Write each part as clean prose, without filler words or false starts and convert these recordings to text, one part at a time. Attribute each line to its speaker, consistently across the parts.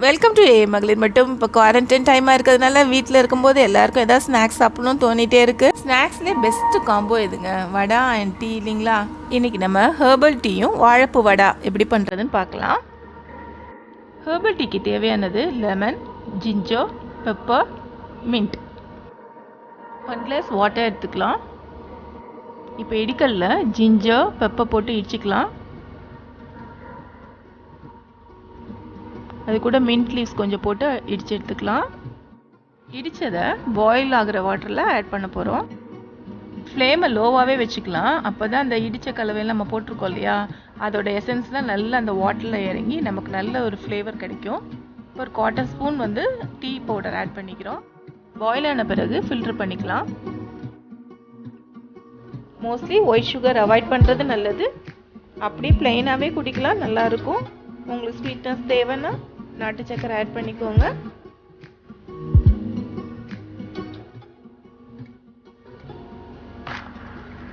Speaker 1: Welcome to மகளிர் மட்டும். இப்போ குவாரண்டைன் டைமாக இருக்கிறதுனால வீட்டில் இருக்கும்போது எல்லாருக்கும் ஏதாவது ஸ்நாக்ஸ் சாப்பிடணும்னு தோணிகிட்டே இருக்குது. ஸ்நாக்ஸ்லேயே பெஸ்ட்டு காம்போ எதுங்க? வடை அண்ட் டீ இல்லைங்களா? இன்றைக்கி நம்ம ஹெர்பல் டீயும் வாழைப்பூ வடை எப்படி பண்ணுறதுன்னு பார்க்கலாம். ஹெர்பல் டீக்கு தேவையானது lemon, ginger, pepper, mint. 1 glass water எடுத்துக்கலாம். இப்போ இடிக்கல்ல ஜிஞ்சர், பெப்பர் போட்டு இடிச்சிக்கலாம். அது கூட மின்ட் லீவ்ஸ் கொஞ்சம் போட்டு இடித்து எடுத்துக்கலாம். இடித்ததை பாயில் ஆகிற வாட்டரில் ஆட் பண்ண போகிறோம். ஃப்ளேமை லோவாகவே வச்சுக்கலாம். அப்போ தான் அந்த இடித்த கலவையில் நம்ம போட்டிருக்கோம் இல்லையா, அதோட எசன்ஸ்லாம் நல்லா அந்த வாட்டரில் இறங்கி நமக்கு நல்ல ஒரு ஃப்ளேவர் கிடைக்கும். இப்போ ஒரு 1/4 ஸ்பூன் டீ பவுடர் ஆட் பண்ணிக்கிறோம். பாயில் ஆன பிறகு ஃபில்டர் பண்ணிக்கலாம். மோஸ்ட்லி ஒயிட் சுகர் அவாய்ட் பண்ணுறது நல்லது. அப்படியே பிளெயினாகவே குடிக்கலாம், நல்லாயிருக்கும். உங்களுக்கு ஸ்வீட்னஸ் தேவைன்னா நாட்டு சக்கரை ஆட் பண்ணிக்கோங்க.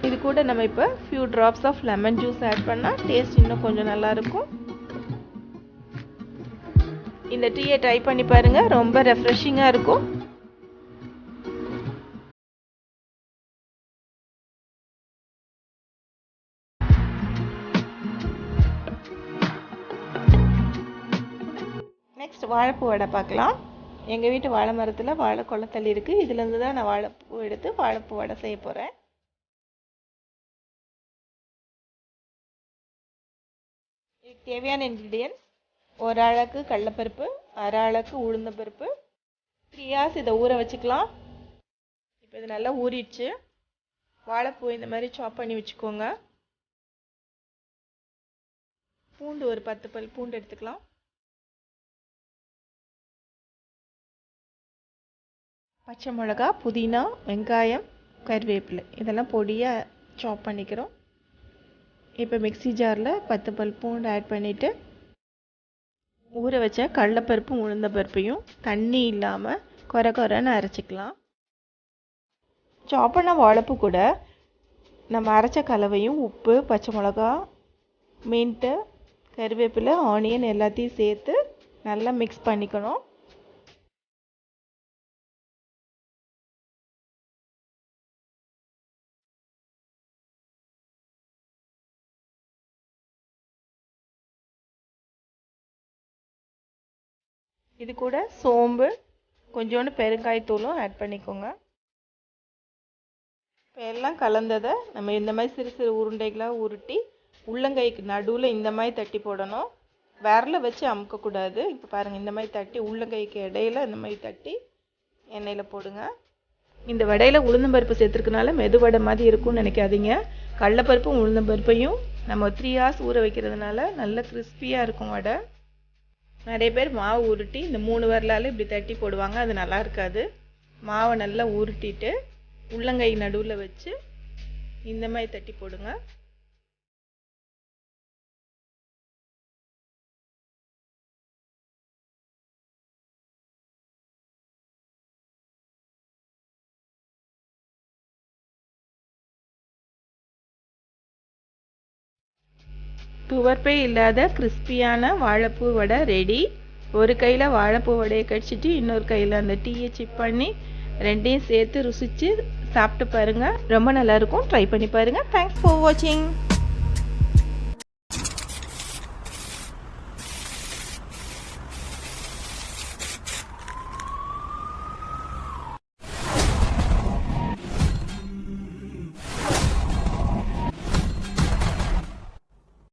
Speaker 1: இது கூட நம்ம இப்போ few drops of lemon juice add பண்ணால் டேஸ்ட் இன்னும் கொஞ்சம் நல்லாயிருக்கும். இந்த டீயை ட்ரை பண்ணி பாருங்கள், ரொம்ப ரெஃப்ரெஷிங்காக இருக்கும். நெக்ஸ்ட் வாழைப்பூ வடை பார்க்கலாம். எங்கள் வீட்டு வாழை மரத்தில் வாழை கொளத்தள்ளி இருக்குது. இதுலேருந்து தான் நான் வாழைப்பூ எடுத்து வாழைப்பூ வடை செய்ய போகிறேன். இதுக்கு தேவையான இன்க்ரீடியன்ஸ்: 1 அழகு கடலைப்பருப்பு, 1/2 அழகு உளுந்தம்பருப்பு. 3 hours இதை ஊற வச்சுக்கலாம். இப்போ இது நல்லா ஊறிடுச்சு. வாழைப்பூ இந்த மாதிரி சாப் பண்ணி வச்சுக்கோங்க. பூண்டு ஒரு 10 பல் பூண்டு எடுத்துக்கலாம். பச்சை மிளகா, புதினா, வெங்காயம், கருவேப்பிலை இதெல்லாம் பொடியாக சாப் பண்ணிக்கிறோம். இப்போ மிக்ஸி ஜாரில் 10 பல் பூண்டு ஆட் பண்ணிவிட்டு ஊற வச்ச கடலைப்பருப்பும் உளுந்தம்பருப்பையும் தண்ணி இல்லாமல் கொர கொரன்னு அரைச்சிக்கலாம். சாப் பண்ண வாழைப்பூ கூட நம்ம அரைச்ச கலவையும் உப்பு, பச்சை மிளகா, மின்ட்டு, கருவேப்பிலை, ஆனியன் எல்லாத்தையும் சேர்த்து நல்லா மிக்ஸ் பண்ணிக்கணும். இது கூட சோம்பு, கொஞ்சோண்டு பெருங்காயத்தூளும் ஆட் பண்ணிக்கோங்க. இப்போ எல்லாம் கலந்ததை நம்ம இந்த மாதிரி சிறு சிறு உருண்டைகளாக உருட்டி உள்ளங்கைக்கு நடுவில் இந்த மாதிரி தட்டி போடணும். விரலை வச்சு அமுக்கக்கூடாது. இப்போ பாருங்கள், இந்த மாதிரி தட்டி உள்ளங்கைக்கு இடையில இந்த மாதிரி தட்டி எண்ணெயில் போடுங்க. இந்த வடையில் உளுந்தம்பருப்பு சேர்த்துருக்கனால மெது வடை மாதிரி இருக்கும்னு நினைக்காதீங்க. கடலைப்பருப்பும் உளுந்தம்பருப்பையும் நம்ம 3 hours ஊற வைக்கிறதுனால நல்ல கிறிஸ்பியாக இருக்கும் வடை. நிறைய பேர் மாவு உருட்டி இந்த 3 விரலால் இப்படி தட்டி போடுவாங்க, அது நல்லா இருக்காது. மாவை நல்லா உருட்டிட்டு உள்ளங்கை நடுவில் வச்சு இந்த மாதிரி தட்டி போடுங்க. துவர்ப்பே இல்லாத கிறிஸ்பியான வாழைப்பூ வடை ரெடி. ஒரு கையில் வாழைப்பூ வடையை கடிச்சிட்டு இன்னொரு கையில் அந்த டீயை சிப் பண்ணி ரெண்டையும் சேர்த்து ருசித்து சாப்பிட்டு பாருங்கள். ரொம்ப நல்லாயிருக்கும். ட்ரை பண்ணி பாருங்கள். தேங்க்ஸ் ஃபார் வாட்சிங்.